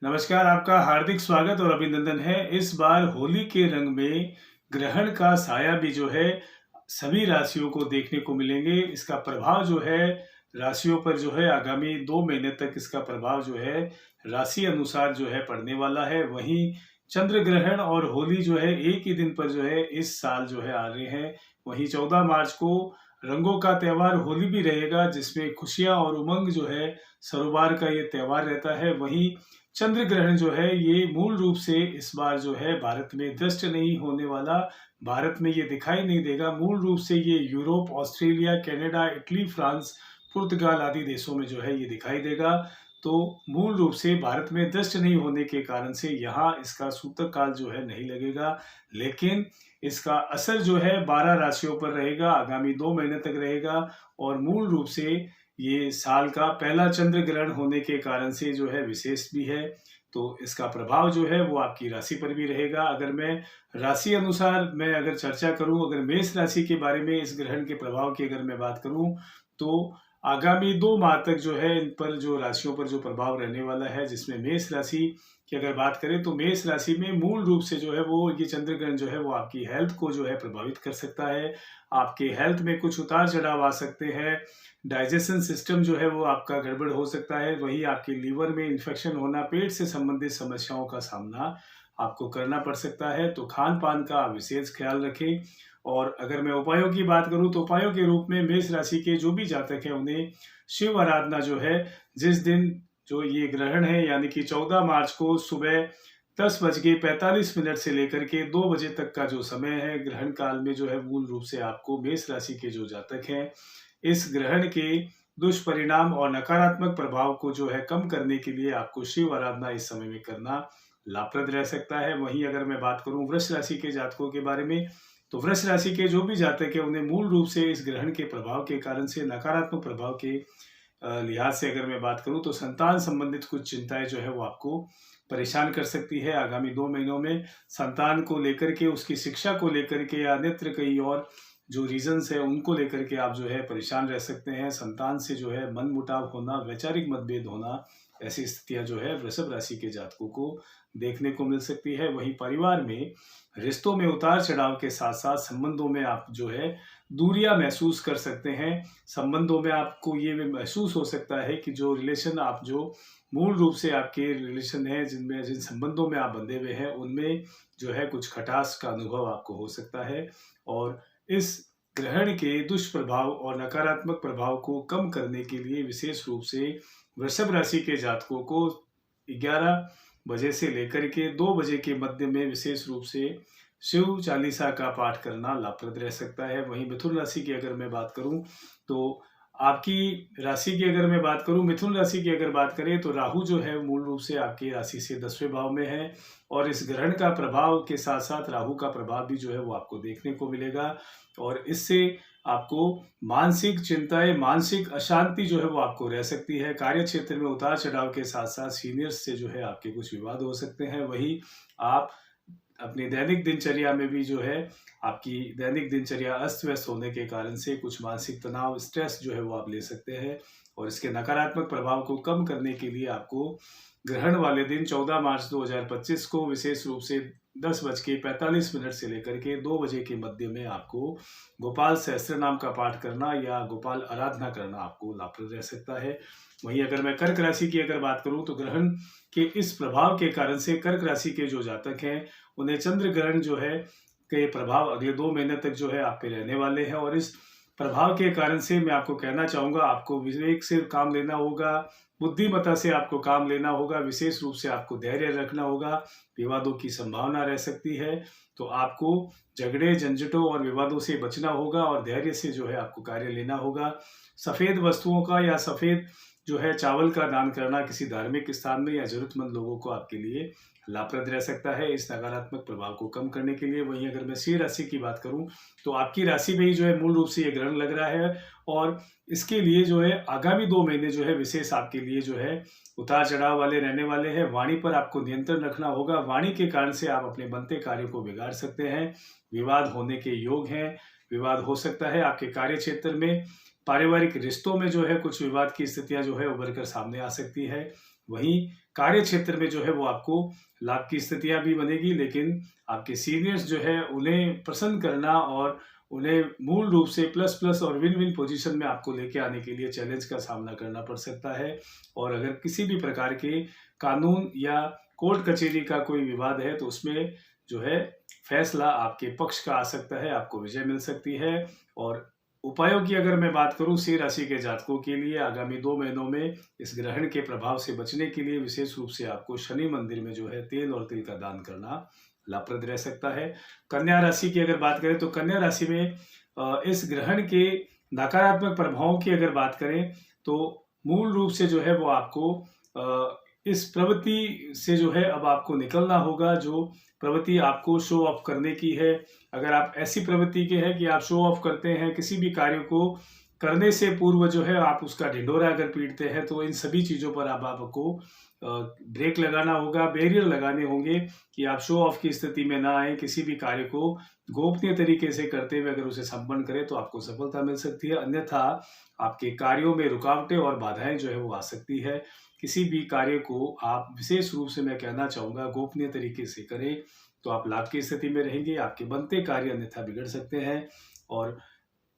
नमस्कार, आपका हार्दिक स्वागत और अभिनंदन है। इस बार होली के रंग में ग्रहण का साया भी जो है सभी राशियों को देखने को मिलेंगे। इसका प्रभाव जो है राशियों पर जो है आगामी 2 महीने तक इसका प्रभाव जो है राशि अनुसार जो है पड़ने वाला है। वहीं चंद्र ग्रहण और होली जो है एक ही दिन पर जो है इस साल जो है आ रहे हैं। वहीं 14 मार्च को रंगों का त्योहार होली भी रहेगा, जिसमें खुशियां और उमंग जो है सरोबार का ये त्योहार रहता है। वहीं चंद्र ग्रहण जो है ये मूल रूप से इस बार जो है भारत में दृष्ट नहीं होने वाला, भारत में ये दिखाई नहीं देगा। मूल रूप से ये Europe, Australia, Canada, Italy, France, पुर्तगाल आदि देशों में जो है ये दिखाई देगा। तो मूल रूप से भारत में दृष्ट नहीं होने के कारण से यहाँ इसका सूतक काल जो है नहीं लगेगा, लेकिन इसका असर जो है 12 राशियों पर रहेगा, आगामी 2 महीने तक रहेगा। और मूल रूप से ये साल का पहला चंद्र ग्रहण होने के कारण से जो है विशेष भी है। तो इसका प्रभाव जो है वो आपकी राशि पर भी रहेगा। अगर मैं राशि अनुसार मैं अगर चर्चा करूं, अगर मेष राशि के बारे में इस ग्रहण के प्रभाव की अगर मैं बात करूं, तो आगामी 2 माह तक जो है इन पर जो राशियों पर जो प्रभाव रहने वाला है, जिसमें मेष राशि की अगर बात करें तो मेष राशि में मूल रूप से जो है वो ये चंद्र ग्रहण जो है वो आपकी हेल्थ को जो है प्रभावित कर सकता है। आपके हेल्थ में कुछ उतार चढ़ाव आ सकते हैं। डाइजेशन सिस्टम जो है वो आपका गड़बड़ हो सकता है। वहीं आपके लीवर में इन्फेक्शन होना, पेट से संबंधित समस्याओं का सामना आपको करना पड़ सकता है। तो खान पान का विशेष ख्याल रखें। और अगर मैं उपायों की बात करूं तो उपायों के रूप में मेष राशि के जो भी जातक हैं उन्हें शिव आराधना जो है, जिस दिन जो ये ग्रहण है यानी कि 14 मार्च को सुबह 10:45 से लेकर के 2 बजे तक का जो समय है ग्रहण काल में जो है, मूल रूप से आपको मेष राशि के जो जातक हैं इस ग्रहण के दुष्परिणाम और नकारात्मक प्रभाव को जो है कम करने के लिए आपको शिव आराधना इस समय में करना लाभप्रद रह सकता है। वहीं अगर मैं बात करूं वृष राशि के जातकों के बारे में, तो वृष राशि के जो भी जातक है उन्हें मूल रूप से इस ग्रहण के प्रभाव के कारण से, नकारात्मक प्रभाव के लिहाज से अगर मैं बात करूं तो संतान संबंधित कुछ चिंताएं जो है वो आपको परेशान कर सकती है। आगामी 2 महीनों में संतान को लेकर के, उसकी शिक्षा को लेकर के या अन्यत्र कई और जो रीजंस है उनको लेकर के आप जो है परेशान रह सकते हैं। संतान से जो है मनमुटाव होना, वैचारिक मतभेद होना, ऐसी स्थितियां जो है वृषभ राशि के जातकों को देखने को मिल सकती है। वहीं परिवार में रिश्तों में उतार चढ़ाव के साथ साथ संबंधों में आप जो है दूरियां महसूस कर सकते हैं। संबंधों में आपको ये भी महसूस हो सकता है कि जो रिलेशन आप जो मूल रूप से आपके रिलेशन है, जिन संबंधों में आप बंधे हुए हैं उनमें जो है कुछ खटास का अनुभव आपको हो सकता है। और इस ग्रहण के दुष्प्रभाव और नकारात्मक प्रभाव को कम करने के लिए विशेष रूप से वृषभ राशि के जातकों को 11 बजे से लेकर के 2 बजे के मध्य में विशेष रूप से शिव चालीसा का पाठ करना लाभप्रद रह सकता है। वहीं मिथुन राशि की अगर मैं बात करूं तो आपकी राशि की अगर मैं बात करूं, मिथुन राशि की अगर बात करें तो राहु जो है मूल रूप से आपकी राशि से 10वें भाव में है। और इस ग्रहण का प्रभाव के साथ साथ राहु का प्रभाव भी जो है वो आपको देखने को मिलेगा। और इससे आपको मानसिक चिंताएं, मानसिक अशांति जो है वो आपको रह सकती है। कार्य क्षेत्र में उतार चढ़ाव के साथ साथ सीनियर्स से जो है आपके कुछ विवाद हो सकते हैं। वही आप अपनी दैनिक दिनचर्या में भी जो है आपकी दैनिक दिनचर्या अस्त व्यस्त होने के कारण से कुछ मानसिक तनाव, स्ट्रेस जो है वो आप ले सकते हैं। और इसके नकारात्मक प्रभाव को कम करने के लिए आपको ग्रहण वाले दिन 14 मार्च 2025 को विशेष रूप से 10:45 से लेकर के 2 बजे के मध्य में आपको गोपाल सहस्त्र नाम का पाठ करना या गोपाल आराधना करना आपको लाभप्रद रह सकता है। वहीं अगर मैं कर्क राशि की अगर बात करूं तो ग्रहण के इस प्रभाव के कारण से कर्क राशि के जो जातक हैं उन्हें चंद्र ग्रहण जो है के प्रभाव अगले 2 महीने तक जो है आप पे रहने वाले हैं। और इस प्रभाव के कारण से मैं आपको कहना चाहूंगा, आपको विवेक से काम लेना होगा, बुद्धिमत्ता से आपको काम लेना होगा, विशेष रूप से आपको धैर्य रखना होगा। विवादों की संभावना रह सकती है, तो आपको झगड़े, झंझटों और विवादों से बचना होगा और धैर्य से जो है आपको कार्य लेना होगा। सफेद वस्तुओं का या सफेद जो है चावल का दान करना किसी धार्मिक स्थान में या जरूरतमंद लोगों को आपके लिए लाभप्रद रह सकता है इस नकारात्मक प्रभाव को कम करने के लिए। वहीं अगर मैं सिंह राशि की बात करूं तो आपकी राशि में ही जो है मूल रूप से ये ग्रहण लग रहा है। और इसके लिए जो है आगामी 2 महीने जो है विशेष आपके लिए जो है उतार चढ़ाव वाले रहने वाले हैं। वाणी पर आपको नियंत्रण रखना होगा। वाणी के कारण से आप अपने बनते कार्यों को बिगाड़ सकते हैं। विवाद होने के योग हैं, विवाद हो सकता है आपके कार्य क्षेत्र में। पारिवारिक रिश्तों में जो है कुछ विवाद की स्थितियां जो है उभर कर सामने आ सकती है। वहीं कार्य क्षेत्र में जो है वो आपको लाभ की स्थितियां भी बनेगी, लेकिन आपके सीनियर्स जो है उन्हें प्रसन्न करना और उन्हें मूल रूप से प्लस प्लस और विन विन पोजीशन में आपको लेके आने के लिए चैलेंज का सामना करना पड़ सकता है। और अगर किसी भी प्रकार के कानून या कोर्ट कचहरी का कोई विवाद है तो उसमें जो है फैसला आपके पक्ष का आ सकता है, आपको विजय मिल सकती है। और उपायों की अगर मैं बात करूं सिंह राशि के जातकों के लिए आगामी 2 महीनों में इस ग्रहण के प्रभाव से बचने के लिए विशेष रूप से आपको शनि मंदिर में जो है तेल और तिल का दान करना लाभप्रद रह सकता है। कन्या राशि की अगर बात करें तो कन्या राशि में इस ग्रहण के नकारात्मक प्रभावों की अगर बात करें तो मूल रूप से जो है वो आपको इस प्रवृत्ति से जो है अब आपको निकलना होगा, जो प्रवृत्ति आपको शो ऑफ करने की है। अगर आप ऐसी प्रवृत्ति के हैं कि आप शो ऑफ करते हैं, किसी भी कार्य को करने से पूर्व जो है आप उसका ढिंढोरा अगर पीटते हैं, तो इन सभी चीज़ों पर अब आपको ब्रेक लगाना होगा, बैरियर लगाने होंगे कि आप शो ऑफ की स्थिति में ना आए। किसी भी कार्य को गोपनीय तरीके से करते हुए अगर उसे संपन्न करें तो आपको सफलता मिल सकती है, अन्यथा आपके कार्यों में रुकावटें और बाधाएं जो है वो आ सकती है। किसी भी कार्य को आप विशेष रूप से मैं कहना चाहूँगा गोपनीय तरीके से करें तो आप लाभ की स्थिति में रहेंगे। आपके बनते कार्य अन्यथा बिगड़ सकते हैं और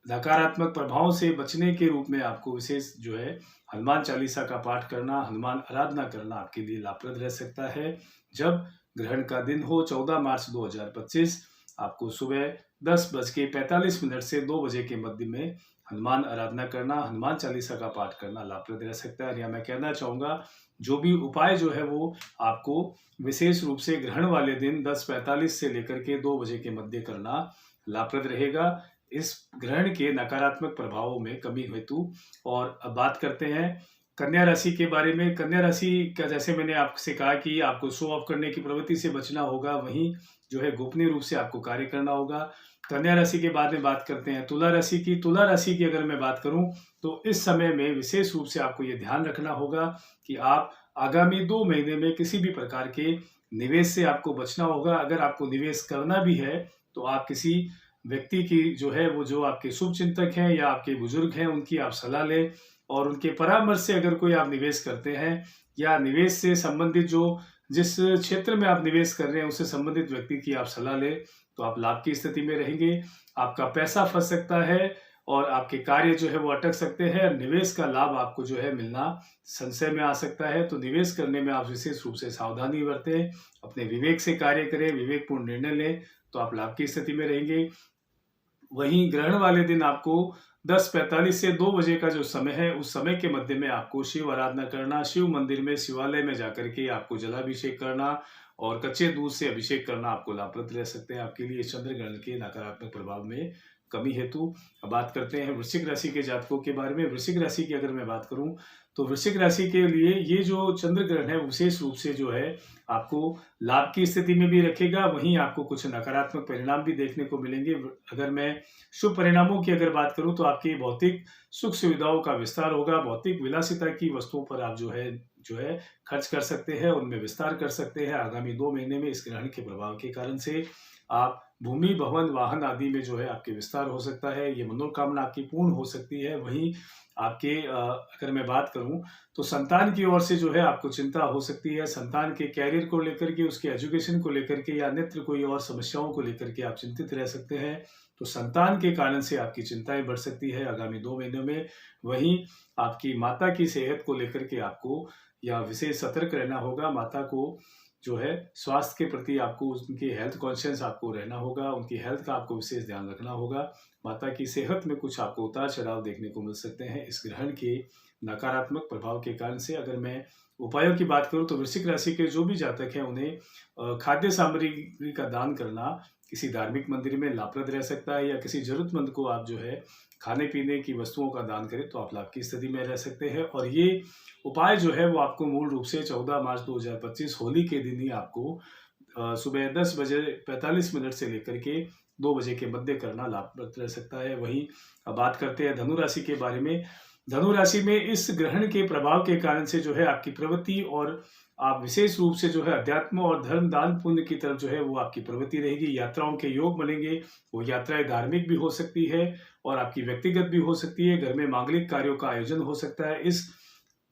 नकारात्मक प्रभाव से बचने के रूप में आपको विशेष जो है हनुमान चालीसा का पाठ करना, हनुमान आराधना करना आपके लिए लाभप्रद रह सकता है। जब ग्रहण का दिन हो 14 मार्च 2025 आपको सुबह 10:45 से 2 बजे के मध्य में हनुमान आराधना करना, हनुमान चालीसा का पाठ करना लाभप्रद रह सकता है। या मैं कहना चाहूँगा जो भी उपाय जो है वो आपको विशेष रूप से ग्रहण वाले दिन 10:45 से लेकर के 2 बजे के मध्य करना लाभप्रद रहेगा इस ग्रहण के नकारात्मक प्रभावों में कमी हेतु। और अब बात करते हैं कन्या राशि के बारे में। कन्या राशि का जैसे मैंने आपसे कहा कि आपको शो ऑफ करने की प्रवृत्ति से बचना होगा, वहीं जो है गोपनीय रूप से आपको कार्य करना होगा। कन्या राशि के बाद में बात करते हैं तुला राशि की। तुला राशि की अगर मैं बात करूं तो इस समय में विशेष रूप से आपको ये ध्यान रखना होगा कि आप आगामी 2 महीने में किसी भी प्रकार के निवेश से आपको बचना होगा। अगर आपको निवेश करना भी है तो आप किसी व्यक्ति की जो है वो जो आपके शुभ चिंतक हैं या आपके बुजुर्ग हैं उनकी आप सलाह लें और उनके परामर्श से अगर कोई आप निवेश करते हैं या निवेश से संबंधित जो जिस क्षेत्र में आप निवेश कर रहे हैं उससे संबंधित व्यक्ति की आप सलाह लें तो आप लाभ की स्थिति में रहेंगे। आपका पैसा फंस सकता है और आपके कार्य जो है वो अटक सकते हैं। निवेश का लाभ आपको जो है मिलना संशय में आ सकता है, तो निवेश करने में आप विशेष रूप से सावधानी बरतें, अपने विवेक से कार्य करें, विवेकपूर्ण निर्णय लें तो आप लाभ की स्थिति में रहेंगे। वहीं ग्रहण वाले दिन आपको 10:45 से 2 बजे का जो समय है उस समय के मध्य में आपको शिव आराधना करना, शिव मंदिर में शिवालय में जाकर के आपको जलाभिषेक करना और कच्चे दूध से अभिषेक करना आपको लाभप्रद रह सकते हैं आपके लिए चंद्र ग्रहण के नकारात्मक प्रभाव में कमी हेतु। अब बात करते हैं वृश्चिक राशि के जातकों के बारे में। वृश्चिक राशि की अगर मैं बात करूं तो वृश्चिक राशि के लिए ये जो चंद्र ग्रहण है विशेष रूप से जो है आपको लाभ की स्थिति में भी रखेगा, वहीं आपको कुछ नकारात्मक परिणाम भी देखने को मिलेंगे। अगर मैं शुभ परिणामों की अगर बात करूं तो आपकी भौतिक सुख सुविधाओं का विस्तार होगा, भौतिक विलासिता की वस्तुओं पर आप जो है खर्च कर सकते हैं, उनमें विस्तार कर सकते हैं। आगामी 2 महीने में इस ग्रहण के प्रभाव के कारण से आप भूमि, भवन, वाहन आदि में जो है आपके विस्तार हो सकता है, ये मनोकामना आपकी पूर्ण हो सकती है। वहीं आपके अगर मैं बात करूं तो संतान की ओर से जो है आपको चिंता हो सकती है, संतान के कैरियर को लेकर के, उसके एजुकेशन को लेकर के या अन्यत्र कोई और समस्याओं को लेकर के आप चिंतित रह सकते हैं, तो संतान के कारण से आपकी चिंताएं बढ़ सकती है आगामी 2 महीनों में। वहीं आपकी माता की सेहत को लेकर के आपको या विशेष सतर्क रहना होगा। माता को जो है स्वास्थ्य के प्रति आपको उनकी हेल्थ कॉन्शियस आपको रहना होगा, उनकी हेल्थ का आपको विशेष ध्यान रखना होगा। माता की सेहत में कुछ आपको उतार चढ़ाव देखने को मिल सकते हैं इस ग्रहण के नकारात्मक प्रभाव के कारण से। अगर मैं उपायों की बात करूं तो वृश्चिक राशि के जो भी जातक हैं उन्हें खाद्य सामग्री का दान करना किसी धार्मिक मंदिर में लाभप्रद रह सकता है, या किसी जरूरतमंद को आप जो है खाने पीने की वस्तुओं का दान करें तो आप लाभ की स्थिति में रह सकते हैं। और ये उपाय जो है वो आपको मूल रूप से 14 मार्च 2025 होली के दिन ही आपको सुबह 10:45 से लेकर के 2 बजे के मध्य करना लाभप्रद रह सकता है। वहीं अब बात करते हैं धनु राशि के बारे में। धनु राशि में इस ग्रहण के प्रभाव के कारण से जो है आपकी प्रवृत्ति और आप विशेष रूप से जो है अध्यात्म और धर्म दान पुण्य की तरफ जो है वो आपकी प्रवृत्ति रहेगी। यात्राओं के योग बनेंगे, वो यात्राएं धार्मिक भी हो सकती है और आपकी व्यक्तिगत भी हो सकती है। घर में मांगलिक कार्यों का आयोजन हो सकता है। इस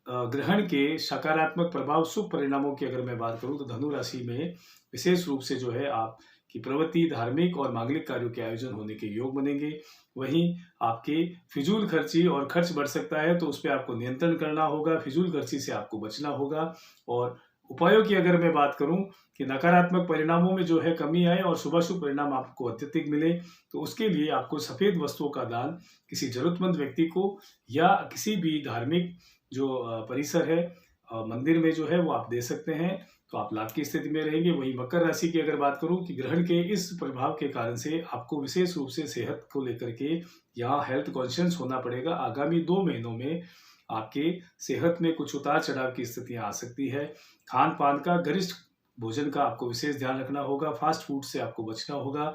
ग्रहण के सकारात्मक प्रभाव शुभ परिणामों की अगर मैं बात करूं तो धनु राशि में विशेष रूप से जो है आपकी प्रवृत्ति धार्मिक और मांगलिक कार्यों के आयोजन होने के योग बनेंगे। वहीं आपके फिजूल खर्ची और खर्च बढ़ सकता है, तो उस पर आपको नियंत्रण करना होगा। फिजूल खर्ची से आपको बचना होगा। और उपायों की अगर मैं बात करूं कि नकारात्मक परिणामों में जो है कमी आए और शुभाशुभ परिणाम आपको अत्यधिक मिले, तो उसके लिए आपको सफेद वस्तुओं का दान किसी जरूरतमंद व्यक्ति को या किसी भी धार्मिक जो परिसर है मंदिर में जो है वो आप दे सकते हैं, तो आप लाभ की स्थिति में रहेंगे। वहीं मकर राशि की अगर बात करूं कि ग्रहण के इस प्रभाव के कारण से आपको विशेष रूप से सेहत को लेकर के यहाँ हेल्थ कॉन्शियस होना पड़ेगा। आगामी 2 महीनों में आपके सेहत में कुछ उतार चढ़ाव की स्थितियां आ सकती है। खान पान का गरिष्ठ भोजन का आपको विशेष ध्यान रखना होगा। फास्ट फूड से आपको बचना होगा।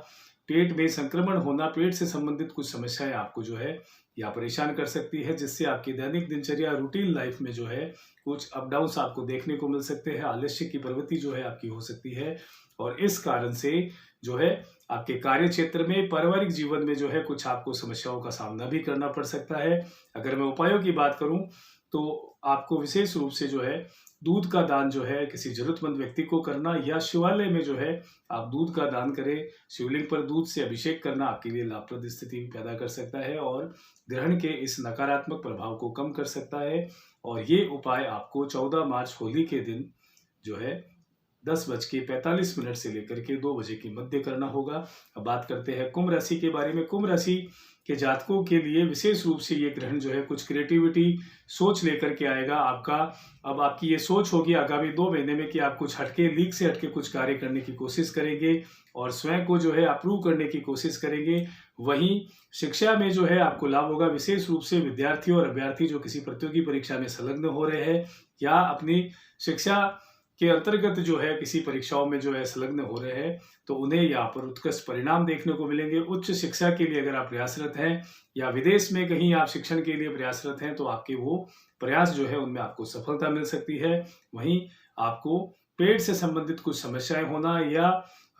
पेट में संक्रमण होना, पेट से संबंधित कुछ समस्याएं आपको जो है या परेशान कर सकती है, जिससे आपकी दैनिक दिनचर्या रूटीन लाइफ में जो है कुछ अप डाउन्स आपको देखने को मिल सकते हैं। आलस्य की प्रवृत्ति जो है आपकी हो सकती है और इस कारण से जो है आपके कार्य क्षेत्र में, पारिवारिक जीवन में जो है कुछ आपको समस्याओं का सामना भी करना पड़ सकता है। अगर मैं उपायों की बात करूं तो आपको विशेष रूप से जो है दूध का दान जो है किसी जरूरतमंद व्यक्ति को करना, या शिवालय में जो है आप दूध का दान करें। शिवलिंग पर दूध से अभिषेक करना आपके लिए लाभप्रद स्थिति पैदा कर सकता है और ग्रहण के इस नकारात्मक प्रभाव को कम कर सकता है। और ये उपाय आपको 14 मार्च होली के दिन जो है 10:45 से लेकर के 2 बजे के मध्य करना होगा। अब बात करते हैं कुंभ राशि के बारे में। कुंभ राशि के जातकों के लिए विशेष रूप से ये ग्रहण जो है कुछ क्रिएटिविटी सोच लेकर के आएगा। अब आपकी ये सोच होगी आगामी 2 महीने में कि आप कुछ हटके, लीक से हटके कुछ कार्य करने की कोशिश करेंगे और स्वयं को जो है अप्रूव करने की कोशिश करेंगे। वहीं शिक्षा में जो है आपको लाभ होगा। विशेष रूप से विद्यार्थी और अभ्यर्थी जो किसी प्रतियोगी परीक्षा में संलग्न हो रहे हैं या अपनी शिक्षा के अंतर्गत जो है किसी परीक्षाओं में जो है संलग्न हो रहे हैं, तो उन्हें यहाँ पर उत्कृष्ट परिणाम देखने को मिलेंगे। उच्च शिक्षा के लिए अगर आप प्रयासरत हैं या विदेश में कहीं आप शिक्षण के लिए प्रयासरत हैं, तो आपके वो प्रयास जो है उनमें आपको सफलता मिल सकती है। वहीं आपको पेट से संबंधित कुछ समस्याएं होना या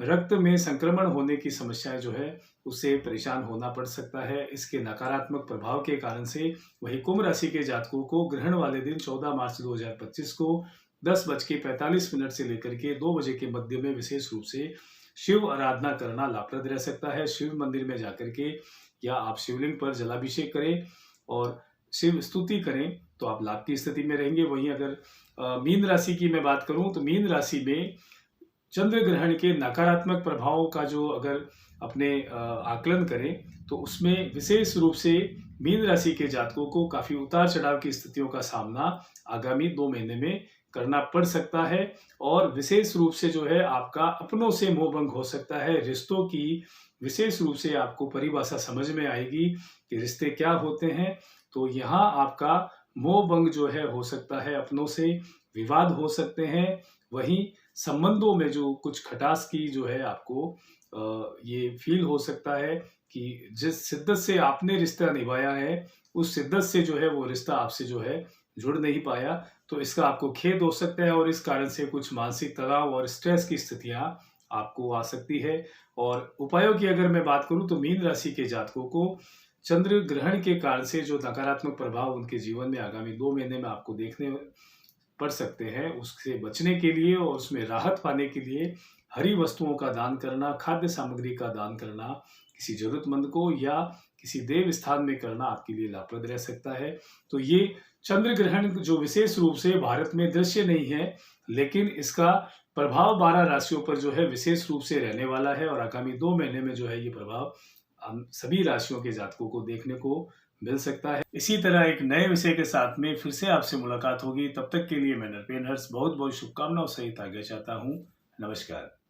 रक्त में संक्रमण होने की समस्याएं जो है उससे परेशान होना पड़ सकता है, इसके नकारात्मक प्रभाव के कारण से। वही कुंभ राशि के जातकों को ग्रहण वाले दिन 14 मार्च 2025 को 10:45 से लेकर के 2 बजे के मध्य में विशेष रूप से शिव आराधना करना लाभप्रद रह सकता है। शिव मंदिर में जाकर के या आप शिवलिंग पर जलाभिषेक करें और शिव स्तुति करें, तो आप लाभ की स्थिति में रहेंगे। वहीं अगर मीन राशि की मैं बात करूं तो मीन राशि में चंद्र ग्रहण के नकारात्मक प्रभावों का जो अगर अपने आकलन करें तो उसमें विशेष रूप से मीन राशि के जातकों को काफी उतार चढ़ाव की स्थितियों का सामना आगामी 2 महीने में करना पड़ सकता है। और विशेष रूप से जो है आपका अपनों से मोहभंग हो सकता है। रिश्तों की विशेष रूप से आपको परिभाषा समझ में आएगी कि रिश्ते क्या होते हैं, तो यहाँ आपका मोहभंग जो है हो सकता है, अपनों से विवाद हो सकते हैं। वहीं संबंधों में जो कुछ खटास की जो है आपको ये फील हो सकता है कि जिस शिद्दत से आपने रिश्ता निभाया है उस शिद्दत से जो है वो रिश्ता आपसे जो है जुड़ नहीं पाया, तो इसका आपको खेद हो सकता है और इस कारण से कुछ मानसिक तनाव और स्ट्रेस की स्थितियां आपको आ सकती है। और उपायों की अगर मैं बात करूं तो मीन राशि के जातकों को चंद्र ग्रहण के कारण से जो नकारात्मक प्रभाव उनके जीवन में आगामी 2 महीने में आपको देखने पड़ सकते हैं, उससे बचने के लिए और उसमें राहत पाने के लिए हरी वस्तुओं का दान करना, खाद्य सामग्री का दान करना किसी जरूरतमंद को या किसी देव स्थान में करना आपके लिए लाभप्रद रह सकता है। तो ये चंद्र ग्रहण जो विशेष रूप से भारत में दृश्य नहीं है, लेकिन इसका प्रभाव 12 राशियों पर जो है विशेष रूप से रहने वाला है और आगामी 2 महीने में जो है ये प्रभाव हम सभी राशियों के जातकों को देखने को मिल सकता है। इसी तरह एक नए विषय के साथ में फिर से आपसे मुलाकात होगी। तब तक के लिए मैं नरपेन हर्ष बहुत बहुत शुभकामनाओं सहित आगे चाहता हूँ। नमस्कार।